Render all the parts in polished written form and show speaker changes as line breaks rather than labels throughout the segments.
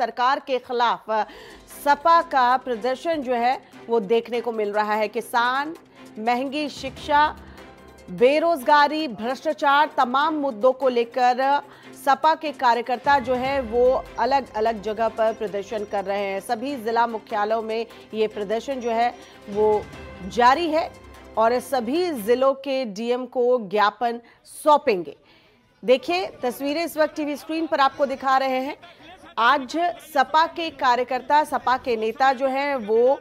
सरकार के खिलाफ सपा का प्रदर्शन जो है वो देखने को मिल रहा है। किसान, महंगी शिक्षा, बेरोजगारी, भ्रष्टाचार, तमाम मुद्दों को लेकर सपा के कार्यकर्ता जो है वो अलग अलग जगह पर प्रदर्शन कर रहे हैं। सभी जिला मुख्यालयों में ये प्रदर्शन जो है वो जारी है और सभी जिलों के डीएम को ज्ञापन सौंपेंगे। देखिए तस्वीरें इस वक्त टीवी स्क्रीन पर आपको दिखा रहे हैं। आज सपा के कार्यकर्ता, सपा के नेता जो हैं वो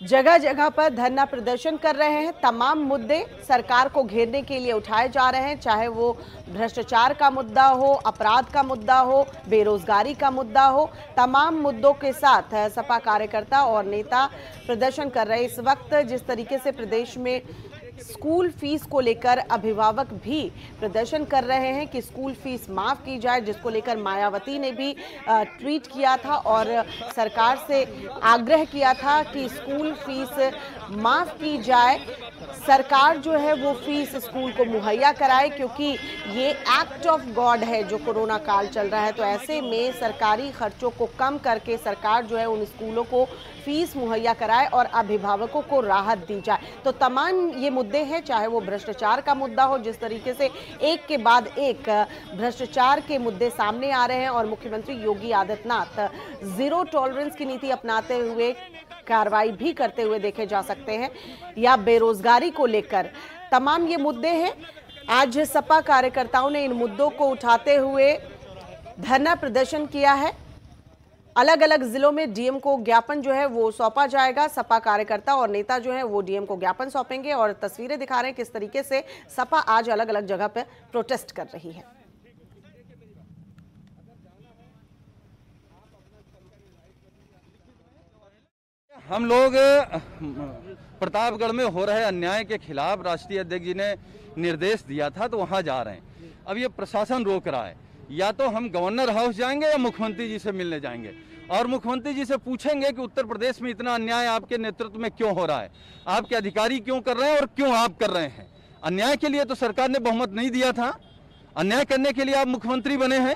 जगह जगह पर धरना प्रदर्शन कर रहे हैं। तमाम मुद्दे सरकार को घेरने के लिए उठाए जा रहे हैं, चाहे वो भ्रष्टाचार का मुद्दा हो, अपराध का मुद्दा हो, बेरोजगारी का मुद्दा हो। तमाम मुद्दों के साथ सपा कार्यकर्ता और नेता प्रदर्शन कर रहे हैं। इस वक्त जिस तरीके से प्रदेश में स्कूल फीस को लेकर अभिभावक भी प्रदर्शन कर रहे हैं कि स्कूल फीस माफ की जाए, जिसको लेकर मायावती ने भी ट्वीट किया था और सरकार से आग्रह किया था कि स्कूल फीस माफ की जाए, सरकार जो है वो फीस स्कूल को मुहैया कराए, क्योंकि ये एक्ट ऑफ गॉड है जो कोरोना काल चल रहा है। तो ऐसे में सरकारी खर्चों को कम करके सरकार जो है उन स्कूलों को फीस मुहैया कराए और अभिभावकों को राहत दी जाए। तो तमाम ये मुद्दे हैं, चाहे वो भ्रष्टाचार का मुद्दा हो, जिस तरीके से एक के बाद एक भ्रष्टाचार के मुद्दे सामने आ रहे हैं और मुख्यमंत्री योगी आदित्यनाथ जीरो टॉलरेंस की नीति अपनाते हुए कार्रवाई भी करते हुए देखे जा सकते हैं, या बेरोजगारी को लेकर तमाम ये मुद्दे हैं। आज सपा कार्यकर्ताओं ने इन मुद्दों को उठाते हुए धरना प्रदर्शन किया है। अलग अलग जिलों में डीएम को ज्ञापन जो है वो सौंपा जाएगा। सपा कार्यकर्ता और नेता जो है वो डीएम को ज्ञापन सौंपेंगे और तस्वीरें दिखा रहे हैं किस तरीके से सपा आज अलग अलग जगह पर प्रोटेस्ट कर रही है।
हम लोग प्रतापगढ़ में हो रहे अन्याय के खिलाफ राष्ट्रीय अध्यक्ष जी ने निर्देश दिया था, तो वहां जा रहे हैं। अब ये प्रशासन रोक रहा है, या तो हम गवर्नर हाउस जाएंगे या मुख्यमंत्री जी से मिलने जाएंगे और मुख्यमंत्री जी से पूछेंगे कि उत्तर प्रदेश में इतना अन्याय आपके नेतृत्व में क्यों हो रहा है, आपके अधिकारी क्यों कर रहे हैं और क्यों आप कर रहे हैं। अन्याय के लिए तो सरकार ने बहुमत नहीं दिया था, अन्याय करने के लिए आप मुख्यमंत्री बने हैं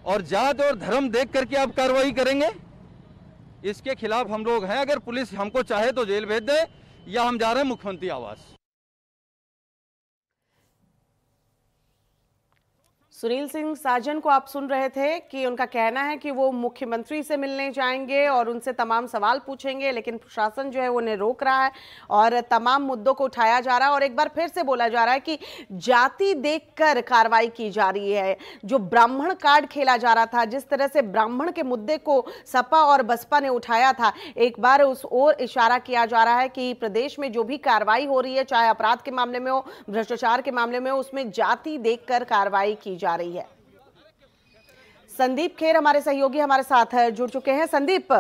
और जात और धर्म देख करके आप कार्रवाई करेंगे। इसके खिलाफ हम लोग हैं। अगर पुलिस हमको चाहे तो जेल भेज दे, या हम जा रहे हैं मुख्यमंत्री आवास।
सुनील सिंह साजन को आप सुन रहे थे कि उनका कहना है कि वो मुख्यमंत्री से मिलने जाएंगे और उनसे तमाम सवाल पूछेंगे, लेकिन प्रशासन जो है वो उन्हें रोक रहा है और तमाम मुद्दों को उठाया जा रहा है। और एक बार फिर से बोला जा रहा है कि जाति देखकर कार्रवाई की जा रही है। जो ब्राह्मण कार्ड खेला जा रहा था, जिस तरह से ब्राह्मण के मुद्दे को सपा और बसपा ने उठाया था, एक बार उस ओर इशारा किया जा रहा है कि प्रदेश में जो भी कार्रवाई हो रही है, चाहे अपराध के मामले में हो, भ्रष्टाचार के मामले में हो, उसमें जाति देखकर कार्रवाई की जा रही है। संदीप खेर हमारे सहयोगी हमारे साथ जुड़ चुके हैं। संदीप,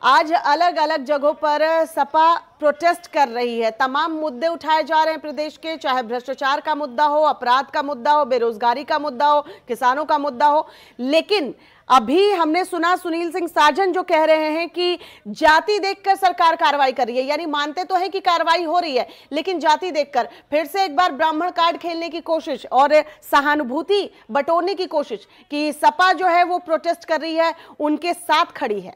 आज अलग अलग जगहों पर सपा प्रोटेस्ट कर रही है, तमाम मुद्दे उठाए जा रहे हैं प्रदेश के, चाहे भ्रष्टाचार का मुद्दा हो, अपराध का मुद्दा हो, बेरोजगारी का मुद्दा हो, किसानों का मुद्दा हो, लेकिन अभी हमने सुना सुनील सिंह साजन जो कह रहे हैं कि जाति देखकर सरकार कार्रवाई कर रही है। यानी मानते तो है कि कार्रवाई हो रही है, लेकिन जाति देखकर फिर से एक बार ब्राह्मण कार्ड खेलने की कोशिश और सहानुभूति बटोरने की कोशिश कि सपा जो है वो प्रोटेस्ट कर रही है, उनके साथ खड़ी है।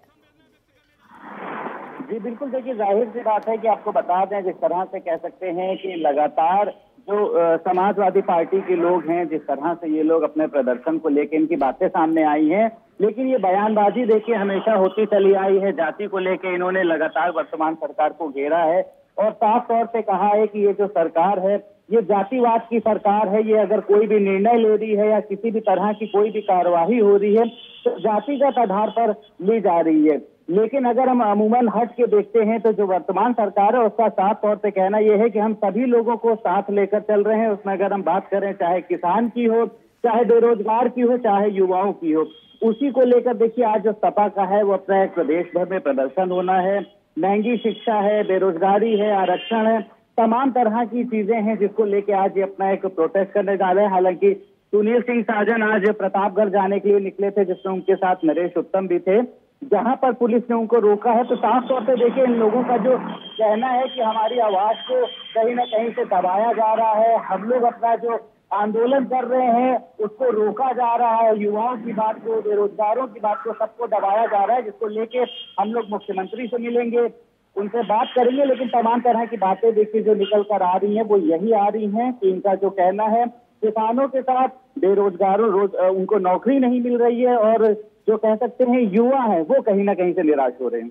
जी बिल्कुल, देखिए जाहिर सी बात है कि आपको बता दें, जिस तरह से कह सकते हैं कि लगातार जो समाजवादी पार्टी के लोग हैं, जिस तरह से ये लोग अपने प्रदर्शन को लेकर इनकी बातें सामने आई हैं, लेकिन ये बयानबाजी देखिए हमेशा होती चली आई है। जाति को लेकर इन्होंने लगातार वर्तमान सरकार को घेरा है और साफ तौर पे कहा है कि ये जो सरकार है ये जातिवाद की सरकार है। ये अगर कोई भी निर्णय ले रही है या किसी भी तरह की कोई भी कार्यवाही हो रही है तो जातिगत आधार पर ली जा रही है। लेकिन अगर हम अमूमन हट के देखते हैं तो जो वर्तमान सरकार है उसका साफ तौर पे कहना यह है कि हम सभी लोगों को साथ लेकर चल रहे हैं। उसमें अगर हम बात करें चाहे किसान की हो, चाहे बेरोजगार की हो, चाहे युवाओं की हो, उसी को लेकर देखिए आज जो सपा का है वो अपना एक प्रदेश भर में प्रदर्शन होना है। महंगी शिक्षा है, बेरोजगारी है, आरक्षण है, तमाम तरह की चीजें हैं जिसको लेके आज ये अपना एक प्रोटेस्ट करने जा रहे हैं। हालांकि सुनील सिंह साजन आज प्रतापगढ़ जाने के लिए निकले थे, जिसमें उनके साथ नरेश उत्तम भी थे, जहां पर पुलिस ने उनको रोका है। तो साफ तौर पे देखिए इन लोगों का जो कहना है कि हमारी आवाज को कहीं ना कहीं से दबाया जा रहा है, हम लोग अपना जो आंदोलन कर रहे हैं उसको रोका जा रहा है, युवाओं की बात को, बेरोजगारों की बात को, सबको दबाया जा रहा है, जिसको लेके हम लोग मुख्यमंत्री से मिलेंगे, उनसे बात करेंगे। लेकिन तमाम तरह की बातें देखिए जो निकल कर आ रही हैं वो यही आ रही हैं कि इनका जो कहना है किसानों के साथ बेरोजगारों उनको नौकरी नहीं मिल रही है, और जो कह सकते हैं युवा हैं वो कहीं ना कहीं से निराश हो रहे हैं।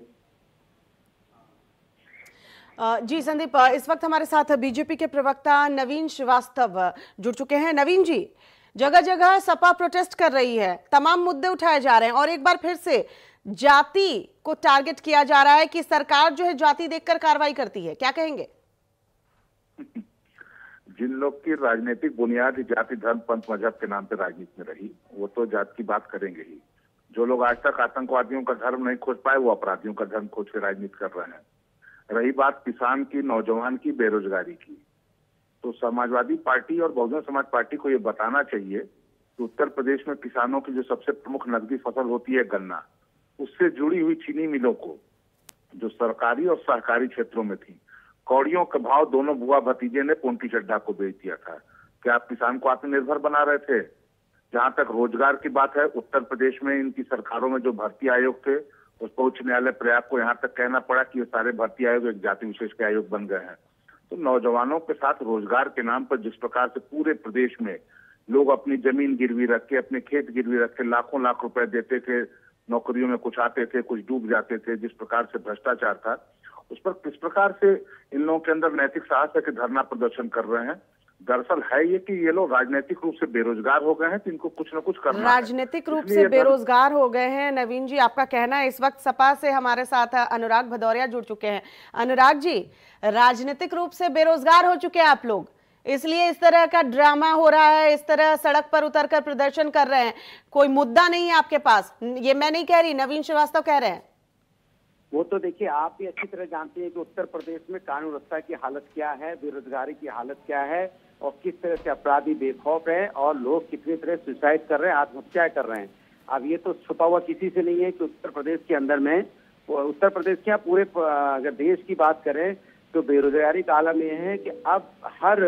जी संदीप, इस वक्त हमारे साथ बीजेपी के प्रवक्ता नवीन श्रीवास्तव जुड़ चुके हैं। नवीन जी, जगह जगह सपा प्रोटेस्ट कर रही है, तमाम मुद्दे उठाए जा रहे हैं और एक बार फिर से जाति को टारगेट किया जा रहा है कि सरकार जो है जाति देखकर कार्रवाई करती है, क्या कहेंगे?
जिन लोग की राजनीतिक बुनियाद ही जाति, धर्म, पंथ, मजहब के नाम पे राजनीति में रही, वो तो जात की बात करेंगे ही। जो लोग आज तक आतंकवादियों का धर्म नहीं खोज पाए, वो अपराधियों का धर्म खोज के राजनीति कर रहे हैं। रही बात किसान की, नौजवान की, बेरोजगारी की, तो समाजवादी पार्टी और बहुजन समाज पार्टी को ये बताना चाहिए कि उत्तर प्रदेश में किसानों की जो सबसे प्रमुख नकदी फसल होती है गन्ना, उससे जुड़ी हुई चीनी मिलों को जो सरकारी और सहकारी क्षेत्रों में थी, कौड़ियों के भाव दोनों बुआ भतीजे ने पोंटी चड्ढा को बेच दिया था। क्या आप किसान को आत्मनिर्भर बना रहे थे? जहां तक रोजगार की बात है, उत्तर प्रदेश में इनकी सरकारों में जो भर्ती आयोग थे, उस पर उच्च न्यायालय प्रयाग को यहाँ तक कहना पड़ा कि ये सारे भर्ती आयोग एक जाति विशेष के आयोग बन गए हैं। तो नौजवानों के साथ रोजगार के नाम पर जिस प्रकार से पूरे प्रदेश में लोग अपनी जमीन गिरवी रख के, अपने खेत गिरवी रख के लाखों लाख रुपए देते थे, नौकरियों में कुछ आते थे, कुछ डूब जाते थे, जिस प्रकार से भ्रष्टाचार था, उस पर किस प्रकार से इन लोगों के अंदर नैतिक साहस है कि धरना प्रदर्शन कर रहे हैं। दरअसल है ये कि ये लोग राजनीतिक रूप से बेरोजगार हो गए हैं, तो इनको कुछ न कुछ करना है।
राजनीतिक रूप से बेरोजगार हो गए हैं, नवीन जी आपका कहना है। इस वक्त सपा से हमारे साथ अनुराग भदौरिया जुड़ चुके हैं। अनुराग जी, राजनीतिक रूप से बेरोजगार हो चुके हैं आप लोग, इसलिए इस तरह का ड्रामा हो रहा है, इस तरह सड़क पर उतरकर प्रदर्शन कर रहे हैं, कोई मुद्दा नहीं है आपके पास? ये मैं नहीं कह रही, नवीन श्रीवास्तव कह रहे हैं।
वो तो देखिए, आप भी अच्छी तरह जानते हैं कि उत्तर प्रदेश में कानून व्यवस्था की हालत क्या है, बेरोजगारी की हालत क्या है, और किस तरह से अपराधी बेखौफ है और लोग कितनी तरह सुसाइड कर रहे हैं, आत्महत्या कर रहे हैं। अब ये तो छुपा हुआ किसी से नहीं है कि उत्तर प्रदेश के अंदर में, उत्तर प्रदेश क्या पूरे अगर देश की बात करें तो बेरोजगारी का आलम यह है कि अब हर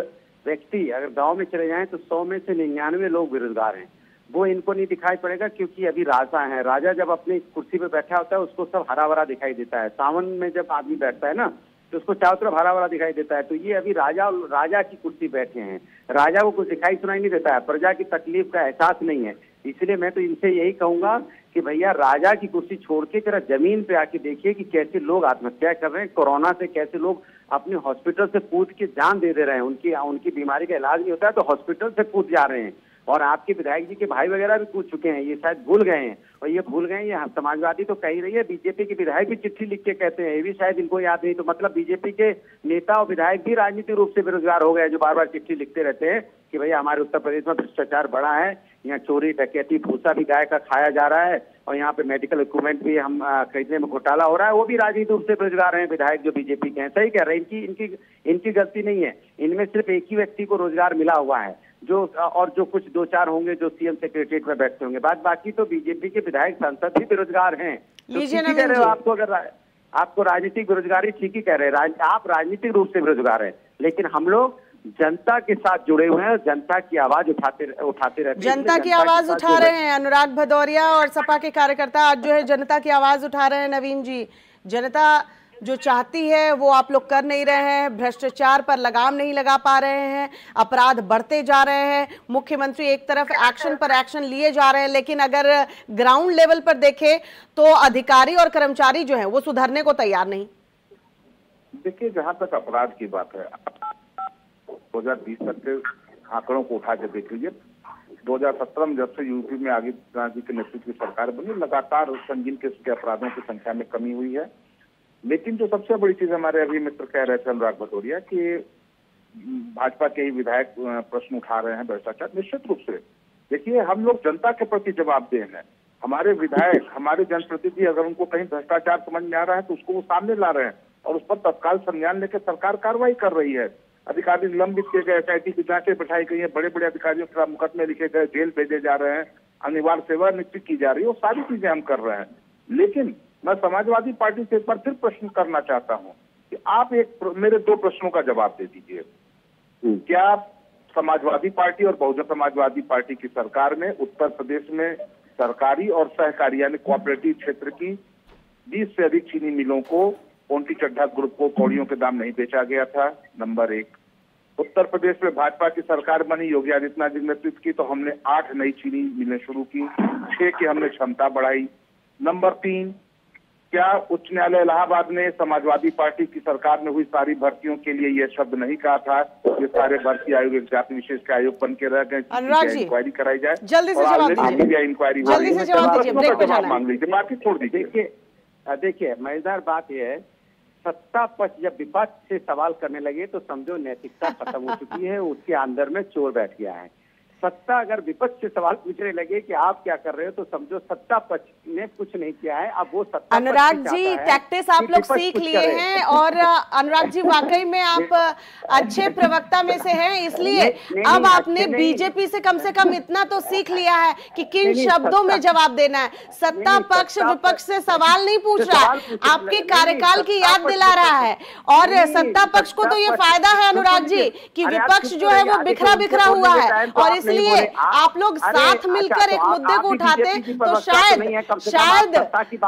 व्यक्ति अगर गांव में चले जाएं तो 100 में से 99 लोग बेरोजगार हैं। वो इनको नहीं दिखाई पड़ेगा क्योंकि अभी राजा है, राजा जब अपनी कुर्सी पे बैठा होता है उसको सब हरा भरा दिखाई देता है। सावन में जब आदमी बैठता है ना तो उसको चारों तरफ हरा भरा दिखाई देता है। तो ये अभी राजा की कुर्सी बैठे हैं, राजा को कुछ दिखाई सुनाई नहीं देता है, प्रजा की तकलीफ का एहसास नहीं है। इसलिए मैं तो इनसे यही कहूंगा कि भैया राजा की कुर्सी छोड़ के जरा जमीन पे आके देखिए कि कैसे लोग आत्महत्या कर रहे हैं, कोरोना से कैसे लोग अपने हॉस्पिटल से कूद के जान दे रहे हैं। उनकी बीमारी का इलाज नहीं होता है तो हॉस्पिटल से कूद जा रहे हैं। और आपके विधायक जी के भाई वगैरह भी कूद चुके हैं, ये शायद भूल गए हैं। और ये भूल गए, ये समाजवादी तो कह ही रही है, बीजेपी के विधायक भी चिट्ठी लिख के कहते हैं, ये भी शायद इनको याद नहीं। तो मतलब बीजेपी के नेता और विधायक भी राजनीतिक रूप से बेरोजगार हो गए, जो बार बार चिट्ठी लिखते रहते हैं कि भैया हमारे उत्तर प्रदेश में भ्रष्टाचार बढ़ा है, यहाँ चोरी डकैती भूसा भी गाय का खाया जा रहा है, और यहाँ पे मेडिकल इक्विपमेंट भी हम खरीदने में घोटाला हो रहा है। वो भी राजनीतिक रूप से बेरोजगार हैं विधायक जो बीजेपी के हैं। सही कह रहे हैं, इनकी गलती नहीं है। इनमें सिर्फ एक ही व्यक्ति को रोजगार मिला हुआ है, जो कुछ 2-4 होंगे जो सीएम सेक्रेटरीट में बैठते होंगे। बाकी तो बीजेपी के विधायक सांसद भी बेरोजगार हैं। तो ठीक ही कह रहे हो आपको, अगर आपको राजनीतिक बेरोजगारी ठीक ही कह रहे हैं, आप राजनीतिक रूप से बेरोजगार हैं, लेकिन हम लोग जनता के साथ जुड़े हुए हैं, जनता की आवाज उठाते रहते हैं।
जनता की आवाज उठा रहे हैं अनुराग भदौरिया और सपा के कार्यकर्ता आज जो है जनता की आवाज उठा रहे हैं। नवीन जी, जनता जो चाहती है वो आप लोग कर नहीं रहे हैं, भ्रष्टाचार पर लगाम नहीं लगा पा रहे हैं, अपराध बढ़ते जा रहे हैं, मुख्यमंत्री एक तरफ एक्शन पर एक्शन लिए जा रहे हैं, लेकिन अगर ग्राउंड लेवल पर देखें तो अधिकारी और कर्मचारी जो है वो सुधरने को तैयार नहीं।
देखिए, जहां तक अपराध की बात है, 2020 तक के आंकड़ों को उठा के देख लीजिए। 2017 में जब से यूपी में आगे गांधी के नेतृत्व की सरकार बनी, लगातार संगीन किस्म के अपराधों की संख्या में कमी हुई है। लेकिन जो सबसे बड़ी चीज हमारे अभी मित्र कह रहे थे अनुराग भदौरिया कि भाजपा के ही विधायक प्रश्न उठा रहे हैं भ्रष्टाचार, निश्चित रूप से देखिए हम लोग जनता के प्रति जवाबदेह हैं। हमारे विधायक, हमारे जनप्रतिनिधि अगर उनको कहीं भ्रष्टाचार समझ में आ रहा है तो उसको वो सामने ला रहे हैं और उस पर तत्काल संज्ञान लेकर सरकार कार्रवाई कर रही है। अधिकारी निलंबित किए गए, SIT की जांचें बैठाई गई है, बड़े बड़े अधिकारियों के मुकदमे लिखे गए, जेल भेजे जा रहे हैं, अनिवार्य सेवा निश्चित की जा रही है, वो सारी चीजें हम कर रहे हैं। लेकिन मैं समाजवादी पार्टी से एक बार फिर प्रश्न करना चाहता हूं कि आप मेरे 2 प्रश्नों का जवाब दे दीजिए। क्या समाजवादी पार्टी और बहुजन समाजवादी पार्टी की सरकार ने उत्तर प्रदेश में सरकारी और सहकारी यानी कोऑपरेटिव क्षेत्र की 20 से अधिक चीनी मिलों को ओंटी चड्ढा ग्रुप को कौड़ियों के दाम नहीं बेचा गया था। नंबर 1, उत्तर प्रदेश में भाजपा की सरकार बनी, योगी आदित्यनाथ जी ने नेतृत्व की तो हमने 8 नई चीनी मिलें शुरू की, 6 की हमने क्षमता बढ़ाई। नंबर 3, क्या उच्च न्यायालय इलाहाबाद ने समाजवादी पार्टी की सरकार में हुई सारी भर्तियों के लिए यह शब्द नहीं कहा था ये सारे भर्ती आयोग एक जाति विशेष के आयोग बन के रह गए, इंक्वायरी कराई जाए,
जल्दी से जवाब दीजिए,
इंक्वायरी
जल्दी से जवाब दीजिए, ब्रेक पे जाना है।
मांग लीजिए, बाकी छोड़ दीजिए।
देखिए मजेदार बात यह है, सत्ता पक्ष जब विपक्ष से सवाल करने लगे तो समझो नैतिकता खत्म हो चुकी है, उसके अंदर में चोर बैठ गया है। सत्ता अगर विपक्ष से सवाल पूछने लगे कि आप क्या कर रहे हो तो समझो सत्ता पक्ष ने कुछ नहीं किया है। अब वो सत्ता
अनुराग जी टैक्टिस आप लोग सीख लिए हैं और अनुराग जी वाकई में आप अच्छे प्रवक्ता में से हैं, इसलिए अब आपने बीजेपी से कम इतना तो सीख लिया है कि किन शब्दों में जवाब देना है। सत्ता पक्ष विपक्ष से सवाल नहीं पूछ रहा है, आपके कार्यकाल की याद दिला रहा है और सत्ता पक्ष को तो ये फायदा है अनुराग जी कि विपक्ष जो है वो बिखरा हुआ है और इसलिए आप लोग साथ मिलकर एक मुद्दे को उठाते तो शायद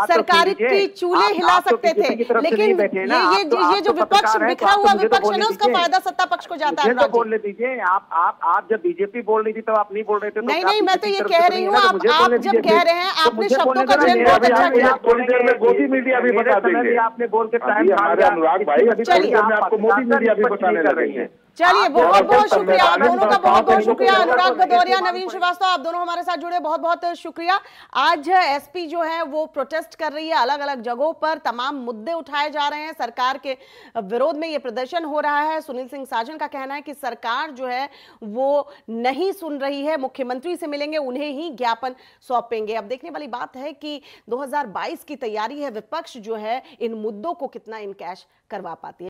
सरकारी की चूल्हे हिला सकते थे, लेकिन ये जो विपक्ष बिखरा हुआ विपक्ष है ना उसका फायदा सत्ता पक्ष को जाता है।
बोलने दीजिए, आप जब बीजेपी बोल रही थी तब आप नहीं बोल रहे थे।
नहीं मैं तो ये कह रही हूँ, आप जब कह रहे हैं आपने शब्दों का चयन बहुत अच्छा किया।
थोड़ी देर में मोदी मीडिया भी बता देंगे,
आपने बोल के टाइम
अनुराग भाई, अभी थोड़ी देर में आपको मोदी मीडिया भी बताने लगेंगे।
चलिए बहुत बहुत शुक्रिया आप दोनों का, बहुत बहुत शुक्रिया। अनुराग भदौरिया, नवीन श्रीवास्तव, आप दोनों हमारे साथ जुड़े, बहुत बहुत शुक्रिया। आज एसपी जो है वो प्रोटेस्ट कर रही है, अलग अलग जगहों पर तमाम मुद्दे उठाए जा रहे हैं, सरकार के विरोध में ये प्रदर्शन हो रहा है। सुनील सिंह साजन का कहना है कि सरकार जो है वो नहीं सुन रही है, मुख्यमंत्री से मिलेंगे, उन्हें ही ज्ञापन सौंपेंगे। अब देखने वाली बात है कि 2022 की तैयारी है, विपक्ष जो है इन मुद्दों को कितना इनकैश करवा पाती है।